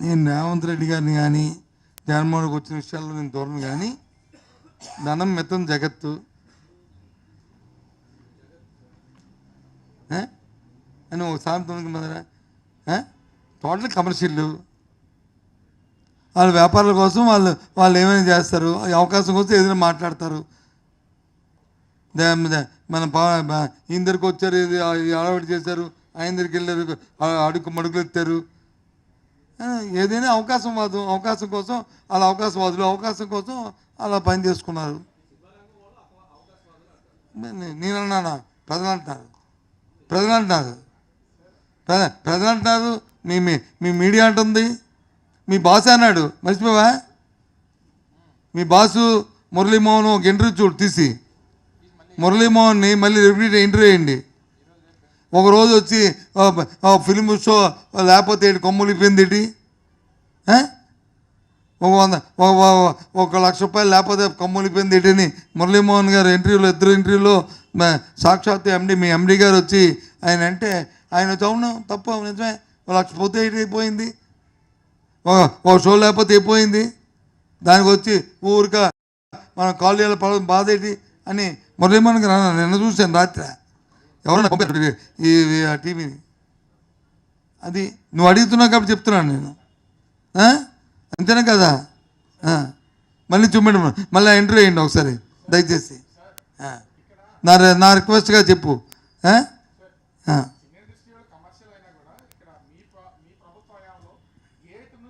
నేను రేవంత్ రెడ్డి గారిని కానీ జగన్మోహన్కి వచ్చిన విషయాల్లో నేను దూరం, కానీ ధనం మితం జగత్తు అని ఒక సామెత ఉంది కదరా. Total commercial. వాళ్ళ వ్యాపారాల కోసం వాళ్ళు ఏమైనా చేస్తారు, అవకాశం కోసం ఏదైనా మాట్లాడతారు. మన ఈయన దగ్గరికి వచ్చారు, అలవాటు చేశారు, ఆయన దగ్గరికి వెళ్ళారు, మడుగులు ఎత్తారు. ఏదైనా అవకాశం కోసం వాళ్ళ అవకాశం కోసం అలా పని చేసుకున్నారు. నేనన్నానా? ప్రజలు అంటున్నారు. మీ మీడియా అంటుంది, మీ బాస్ అన్నాడు, మర్చిపోవా? మీ బాసు మురళీమోహన్ ఒక ఇంటర్వ్యూ చూడు తీసి, మురళీమోహన్ని మళ్ళీ రిపీట్ ఇంటర్వ్యూ వేయండి. ఒకరోజు వచ్చి ఫిల్మ్ షో లేకపోతే కొమ్ములు ఇప్పింది, ₹1,00,000 లేకపోతే కొమ్ములు ఇప్పింది అని మురళీమోహన్ గారు ఇద్దరు ఇంటర్వ్యూలో సాక్షాత్ మీ ఎండి గారు వచ్చి ఆయన అంటే, ఆయన అవును తప్పు నిజమే, ₹1,00,000 పోతే అయిపోయింది, ఒక షో లేకపోతే అయిపోయింది, దానికి వచ్చి ఊరిక మనం కాలేజీలో పడడం బాధ ఏంటి అని మురళీమోహన్ గారు అన్నారు. నిన్న చూశాను రాత్రి, ఎవరన్నా పంపారు ఈ టీవీని. అది నువ్వు అడుగుతున్నావు కాబట్టి చెప్తున్నాను నేను, అంతేనా కదా? మళ్ళీ చూడండి, మళ్ళీ ఇంటర్వ్యూ వేయండి ఒకసారి దయచేసి. నా రిక్వెస్ట్గా చెప్పు.